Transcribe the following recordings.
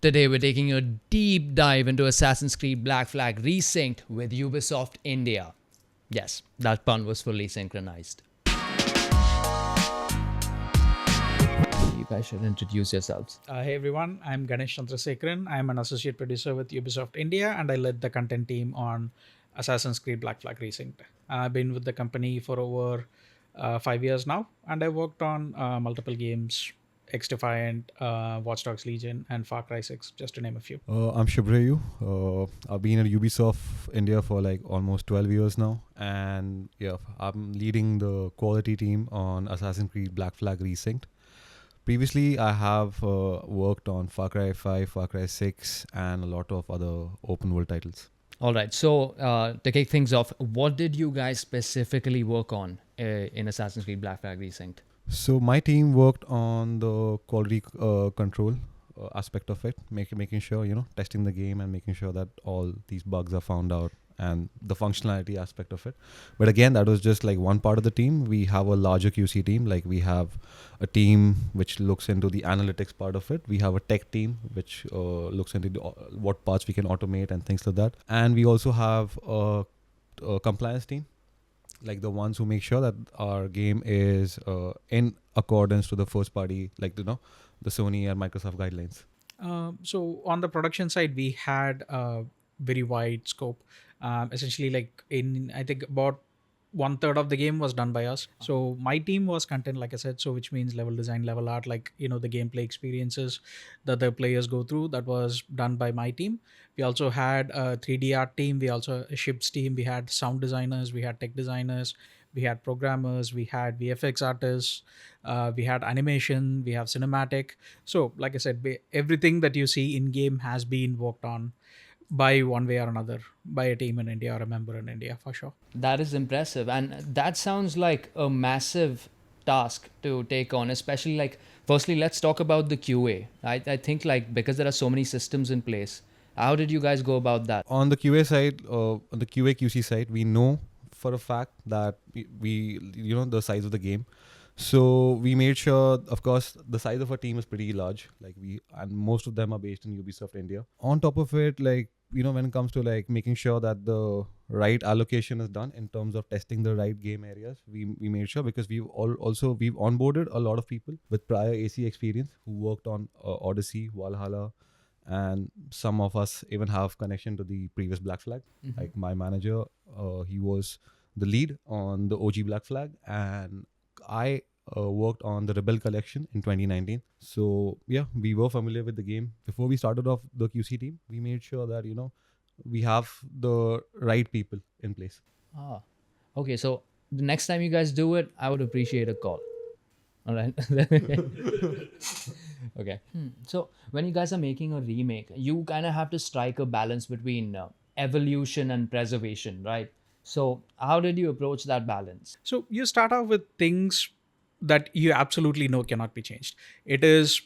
Today we're taking a deep dive into Assassin's Creed Black Flag Resynced with Ubisoft India. Yes, that pun was fully synchronized. You guys should introduce yourselves. Hey everyone, I'm Ganesh Chandrasekharan. I'm an associate producer with Ubisoft India and I led the content team on Assassin's Creed Black Flag Resynced. I've been with the company for over 5 years now and I worked on multiple games, X-Defiant, Watch Dogs Legion, and Far Cry 6, just to name a few. I'm Shubhrayu. I've been at Ubisoft India for like almost 12 years now. And yeah, I'm leading the quality team on Assassin's Creed Black Flag Resynced. Previously, I have worked on Far Cry 5, Far Cry 6, and a lot of other open world titles. All right, so to kick things off, what did you guys specifically work on in Assassin's Creed Black Flag Resynced? So my team worked on the quality control aspect of it, making sure, testing the game and making sure that all these bugs are found out and the functionality aspect of it. But again, that was just like one part of the team. We have a larger QC team. Like we have a team which looks into the analytics part of it. We have a tech team which looks into what parts we can automate and things like that. And we also have a compliance team, like the ones who make sure that our game is in accordance to the first party, like the Sony and Microsoft guidelines. So on the production side, we had a very wide scope. Essentially, like I think about 1/3 of the game was done by us. So my team was content, like I said, so which means level design, level art, like the gameplay experiences that the players go through. That was done by my team. We also had a 3D art team. We also a ships team. We had sound designers. We had tech designers. We had programmers. We had VFX artists. We had animation. We have cinematic. So, like I said, everything that you see in game has been worked on by one way or another by a team in India or a member in India for sure. That is impressive. And that sounds like a massive task to take on, especially like, firstly, let's talk about the QA. I think like because there are so many systems in place, how did you guys go about that? On the QA side, on the QA QC side, we know for a fact that we the size of the game. So we made sure, of course, the size of our team is pretty large. Like and most of them are based in Ubisoft India. On top of it, like when it comes to like making sure that the right allocation is done in terms of testing the right game areas, we made sure, because we've onboarded a lot of people with prior AC experience who worked on Odyssey, Valhalla, and some of us even have connection to the previous Black Flag. Mm-hmm. Like my manager, he was the lead on the OG Black Flag, and I worked on the Rebel collection in 2019. So yeah, we were familiar with the game. Before we started off the QC team, we made sure that we have the right people in place. Ah, okay. So the next time you guys do it, I would appreciate a call. All right. Okay. So when you guys are making a remake, you kind of have to strike a balance between evolution and preservation, right? So how did you approach that balance? So you start off with things that you absolutely know cannot be changed. It is,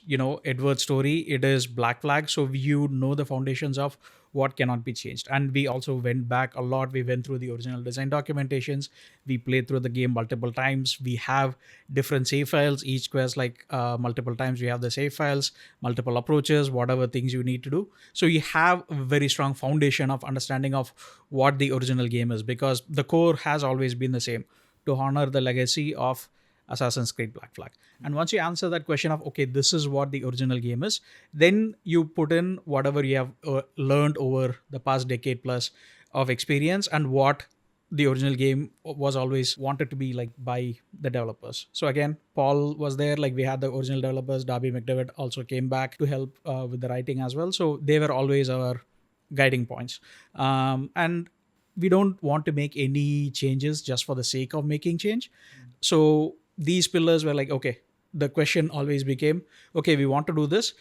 Edward's story. It is Black Flag. So you know the foundations of what cannot be changed. And we also went back a lot. We went through the original design documentations. We played through the game multiple times. We have different save files. Each quest, like multiple times, we have the save files, multiple approaches, whatever things you need to do. So you have a very strong foundation of understanding of what the original game is, because the core has always been the same, to honor the legacy of Assassin's Creed Black Flag. And once you answer that question of, okay, this is what the original game is, then you put in whatever you have learned over the past decade plus of experience and what the original game was always wanted to be like by the developers. So again, Paul was there, like we had the original developers. Darby McDevitt also came back to help with the writing as well. So they were always our guiding points. And we don't want to make any changes just for the sake of making change. So these pillars were like, okay, the question always became, okay, we want to do this.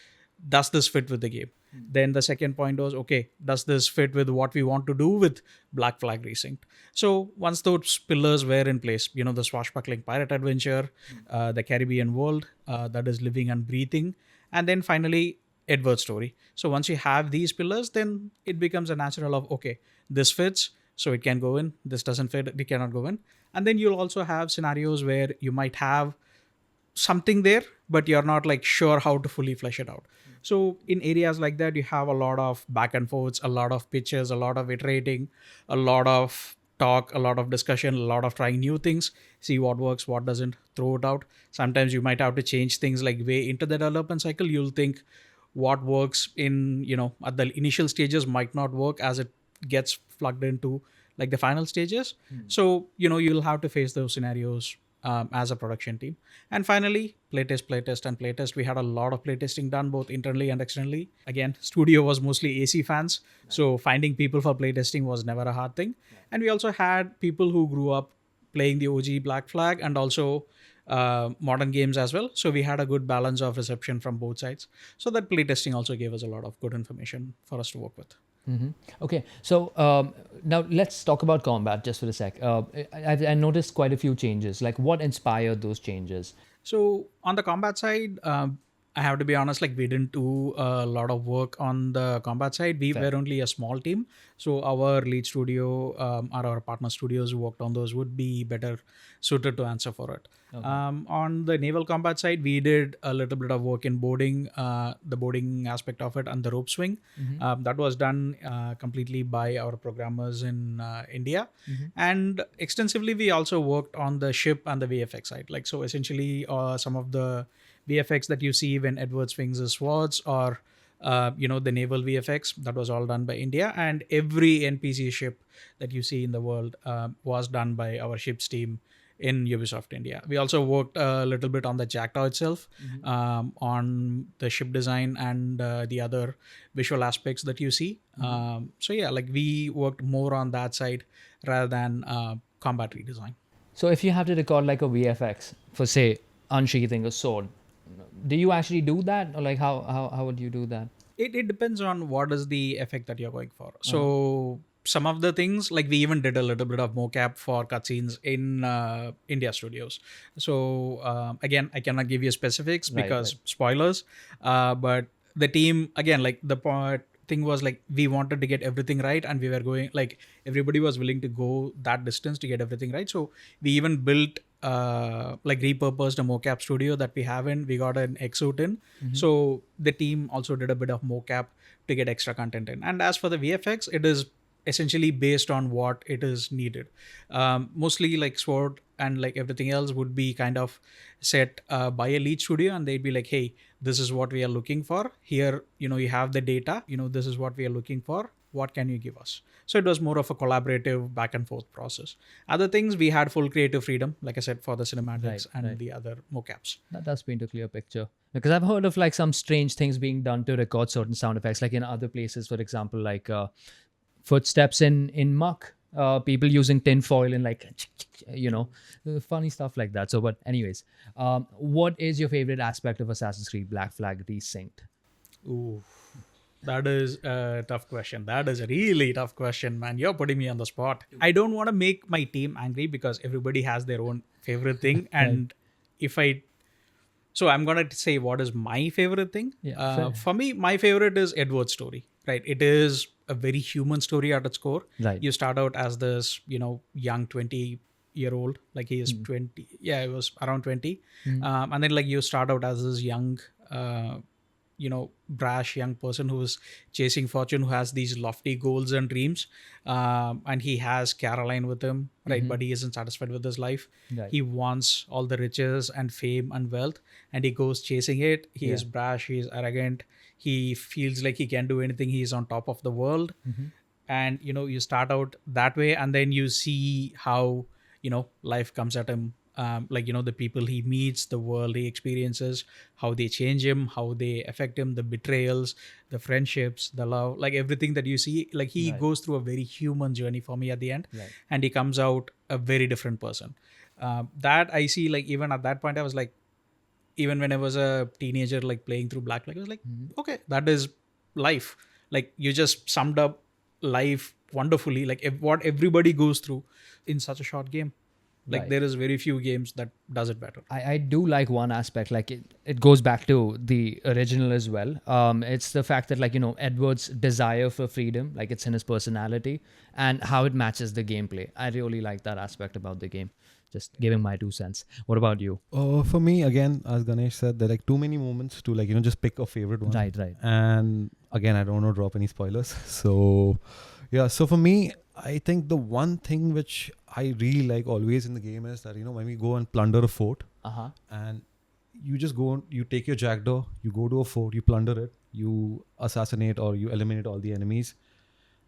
Does this fit with the game? Then the second point was, okay, does this fit with what we want to do with Black Flag Resynced? So once those pillars were in place, the swashbuckling pirate adventure, the Caribbean world that is living and breathing, and then finally Edward's story. So once you have these pillars, then it becomes a natural of, okay, this fits, so it can go in. This doesn't fit, it cannot go in. And then you'll also have scenarios where you might have something there, but you're not like sure how to fully flesh it out. So in areas like that, you have a lot of back and forths, a lot of pitches, a lot of iterating, a lot of talk, a lot of discussion, a lot of trying new things, see what works, what doesn't, throw it out. Sometimes you might have to change things like way into the development cycle. You'll think what works in, at the initial stages might not work as it gets plugged into like the final stages. So you'll have to face those scenarios as a production team. And finally, playtest and playtest. We had a lot of playtesting done both internally and externally. Again, studio was mostly AC fans, so finding people for playtesting was never a hard thing. And we also had people who grew up playing the OG Black Flag and also modern games as well. So we had a good balance of reception from both sides. So that playtesting also gave us a lot of good information for us to work with. Okay, so now let's talk about combat just for a sec. I noticed quite a few changes. Like, what inspired those changes? So on the combat side, I have to be honest, like we didn't do a lot of work on the combat side. We were only a small team. So our lead studio or our partner studios who worked on those would be better suited to answer for it. On the naval combat side, we did a little bit of work in boarding, the boarding aspect of it and the rope swing. That was done completely by our programmers in India. And extensively, we also worked on the ship and the VFX side. Like, so essentially some of the VFX that you see when Edward swings his swords or the naval VFX, that was all done by India. And every NPC ship that you see in the world was done by our ships team in Ubisoft India. We also worked a little bit on the Jackdaw itself, on the ship design and the other visual aspects that you see. So yeah, like we worked more on that side rather than combat redesign. So if you have to record like a VFX for, say, unsheathing a sword, do you actually do that, or like how would you do that? It depends on what is the effect that you're going for. So some of the things, like we even did a little bit of mocap for cutscenes in India studios. So again, I cannot give you specifics because spoilers. But the team, again, like the thing was like we wanted to get everything right, and we were going like everybody was willing to go that distance to get everything right. So we even built like repurposed a mocap studio that we have in. We got an exosuit in. So the team also did a bit of mocap to get extra content in. And as for the VFX, it is essentially based on what it is needed. Mostly like sword and like everything else would be kind of set by a lead studio, and they'd be like, hey, this is what we are looking for here. You have the data, this is what we are looking for. What can you give us? So it was more of a collaborative back and forth process. Other things, we had full creative freedom, like I said, for the cinematics and the other mocaps. That's paint a clear picture. Because I've heard of like some strange things being done to record certain sound effects, like in other places, for example, like footsteps in muck, people using tin foil and like, funny stuff like that. So, but anyways, what is your favorite aspect of Assassin's Creed Black Flag Resynced? Ooh. That is a tough question. That is a really tough question, man. You're putting me on the spot. I don't want to make my team angry because everybody has their own favorite thing. And so I'm going to say what is my favorite thing. For me, my favorite is Edward's story, right? It is a very human story at its core. Right. You start out as this, young 20-year-old, like he is 20. Yeah, it was around 20. And then like you start out as this young, brash young person who's chasing fortune, who has these lofty goals and dreams, and he has Caroline with him, right? But he isn't satisfied with his life. Right. He wants all the riches and fame and wealth, and he goes chasing it. He is brash, he is arrogant, he feels like he can do anything, he's on top of the world. And you start out that way, and then you see how life comes at him. The people he meets, the world he experiences, how they change him, how they affect him, the betrayals, the friendships, the love, like everything that you see, like he goes through a very human journey for me at the end, and he comes out a very different person. That I see, like even at that point, I was like, even when I was a teenager, like playing through Black Flag, I was like, okay, that is life. Like you just summed up life wonderfully, like what everybody goes through in such a short game. Like there is very few games that does it better. I do like one aspect, like it goes back to the original as well. It's the fact that like, Edward's desire for freedom, like it's in his personality and how it matches the gameplay. I really like that aspect about the game. Just giving my 2 cents. What about you? For me, again, as Ganesh said, there are like too many moments to like just pick a favorite one. Right, right. And again, I don't want to drop any spoilers. So yeah, so for me, I think the one thing which I really like always in the game is that when we go and plunder a fort, Uh-huh. and you just go, you take your jackdaw, you go to a fort, you plunder it, you assassinate or you eliminate all the enemies,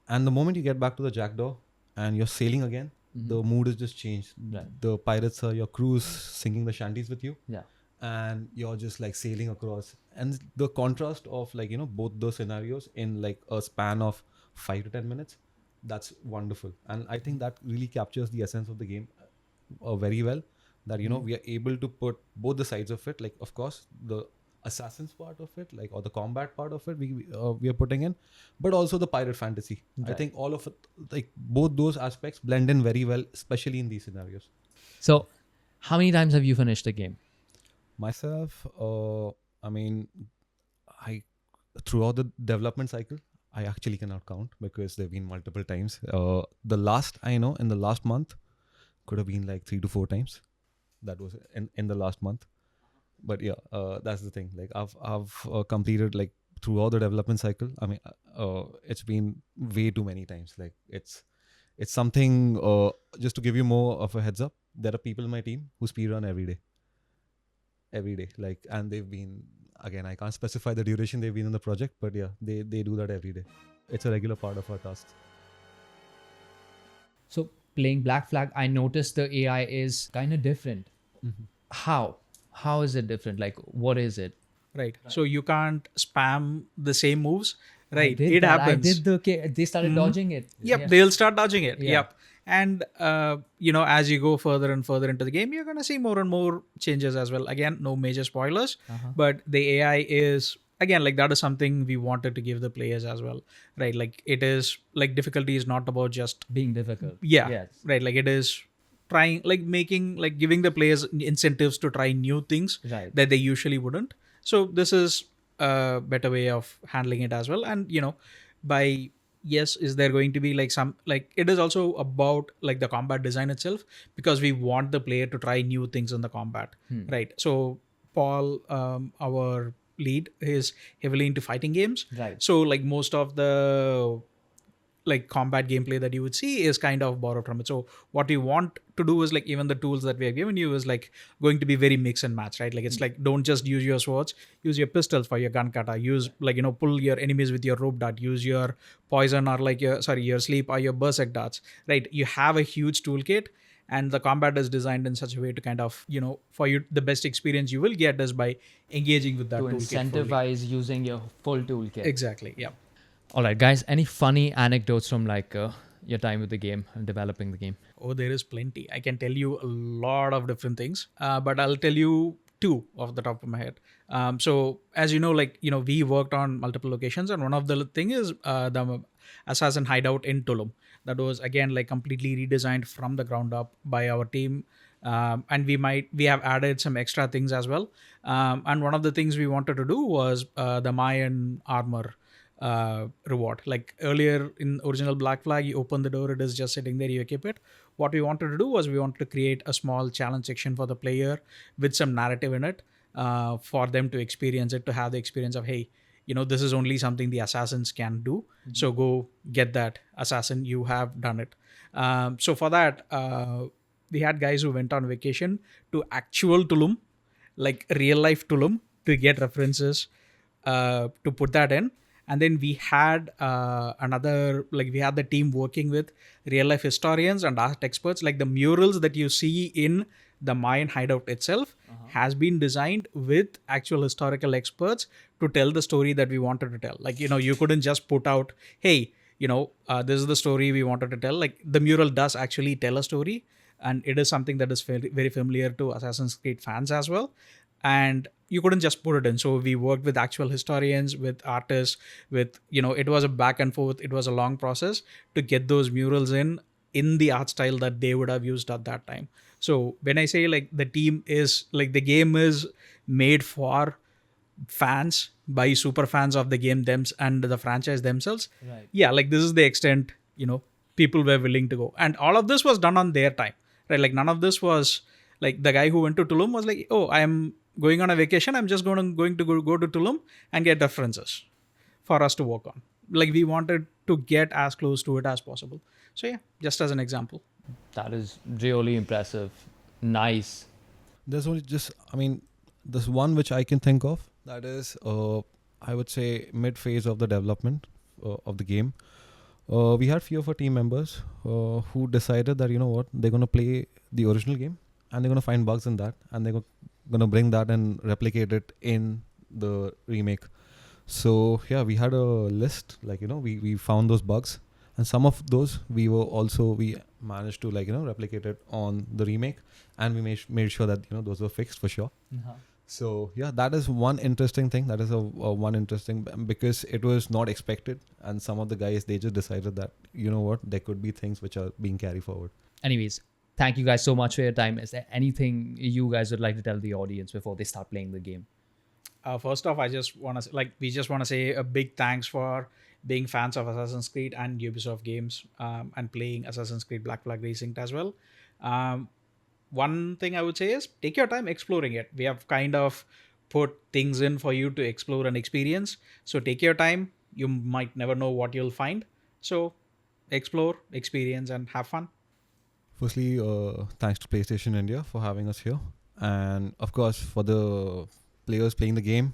and the moment you get back to the jackdaw and you're sailing again, the mood is just changed. Right. The pirates are your crews singing the shanties with you, Yeah. and you're just like sailing across, and the contrast of like both those scenarios in like a span of 5 to 10 minutes, that's wonderful. And I think that really captures the essence of the game very well, that we are able to put both the sides of it, like of course the assassins part of it, like, or the combat part of it, we are putting in, but also the pirate fantasy. I Right. think all of it, like both those aspects blend in very well, especially in these scenarios. So, how many times have you finished the game? Myself, I mean, I throughout the development cycle, I actually cannot count because there've been multiple times. The last I know in the last month could have been like 3 to 4 times. That was in the last month. But yeah, that's the thing. Like I've completed like throughout the development cycle. I mean, it's been way too many times. Like it's something. Just to give you more of a heads up, there are people in my team who speedrun every day. Like, and they've been, again, I can't specify the duration they've been in the project, but yeah, they do that every day. It's a regular part of our tasks. So, playing Black Flag, I noticed the AI is kind of different. How? How is it different? Like, what is it? Right. So you can't spam the same moves. Right. I did It that. happens. I did they started dodging it. Yep, Yeah. they'll start dodging it. Yeah. Yep. And as you go further and further into the game, you're gonna see more and more changes as well. Again, no major spoilers, but the AI is, again, like, that is something we wanted to give the players as well, right? Like, it is like, difficulty is not about just Being difficult. yeah, Yes. right. Like, it is trying, like, making, like, giving the players incentives to try new things Right. that they usually wouldn't. So this is a better way of handling it as well. And by yes, is there going to be like some, like, it is also about like the combat design itself, because we want the player to try new things in the combat, right? So Paul, our lead, is heavily into fighting games, Right. so like most of the like combat gameplay that you would see is kind of borrowed from it. So what we want to do is, like, even the tools that we have given you is like going to be very mix and match, right? Like, it's like, don't just use your swords, use your pistols for your gun kata, use, like, pull your enemies with your rope dart, use your poison or like your sleep or your berserk darts, right? You have a huge toolkit, and the combat is designed in such a way to kind of, for you, the best experience you will get is by engaging with that To toolkit fully. incentivize using your full toolkit. Exactly. Yeah. All right, guys. Any funny anecdotes from like your time with the game and developing the game? Oh, there is plenty. I can tell you a lot of different things, but I'll tell you two off the top of my head. So as you know, like, we worked on multiple locations, and one of the thing is the assassin hideout in Tulum. That was, again, like, completely redesigned from the ground up by our team. And we have added some extra things as well. And one of the things we wanted to do was the Mayan armor reward. Like, earlier in original Black Flag, you open the door, it is just sitting there, you equip it. What we wanted to do was we wanted to create a small challenge section for the player with some narrative in it, for them to experience it, to have the experience of, hey, this is only something the assassins can do, so go get that assassin, you have done it. So for that, we had guys who went on vacation to actual Tulum, like real life Tulum, to get references, to put that in. And then we had we had the team working with real life historians and art experts. Like, the murals that you see in the Mayan hideout itself has been designed with actual historical experts to tell the story that we wanted to tell. Like, you couldn't just put out, hey, this is the story we wanted to tell. Like, the mural does actually tell a story, and it is something that is very, very familiar to Assassin's Creed fans as well. And you couldn't just put it in. So we worked with actual historians, with artists, with, it was a back and forth. It was a long process to get those murals in the art style that they would have used at that time. So when I say, like, the team is, like, the game is made for fans by super fans of the game and the franchise themselves. Right. Yeah, like, this is the extent, people were willing to go. And all of this was done on their time. right? Like none of this was like the guy who went to Tulum was like, oh, I'm going on a vacation. I'm just going to go to Tulum and get references for us to work on. Like we wanted to get as close to it as possible. So yeah, just as an example. That is really impressive. Nice. There's only just, I mean, there's one which I can think of. That is, I would say, mid phase of the development of the game. We had few of our team members who decided that, you know what, they're going to play the original game and they're going to find bugs in that and they're going to bring that and replicate it in the remake. So yeah, we had a list, like, you know, we found those bugs, and some of those we managed to, like, you know, replicate it on the remake, and we made sure that, you know, those were fixed for sure. So yeah, that is one interesting thing. That is a one interesting, because it was not expected, and some of the guys, they just decided that, you know what, there could be things which are being carried forward. Anyways, thank you guys so much for your time. Is there anything you guys would like to tell the audience before they start playing the game? First off, I just want to we just want to say a big thanks for being fans of Assassin's Creed and Ubisoft games, and playing Assassin's Creed Black Flag Resynced as well. One thing I would say is take your time exploring it. We have kind of put things in for you to explore and experience. So take your time. You might never know what you'll find. So explore, experience, and have fun. Firstly, thanks to PlayStation India for having us here, and of course for the players playing the game.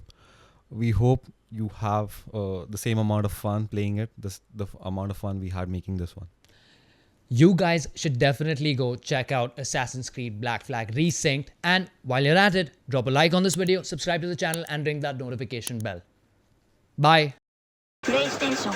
We hope you have the same amount of fun playing it, the amount of fun we had making this one. You guys should definitely go check out Assassin's Creed Black Flag Resynced. And while you're at it, drop a like on this video, subscribe to the channel, and ring that notification bell. Bye. PlayStation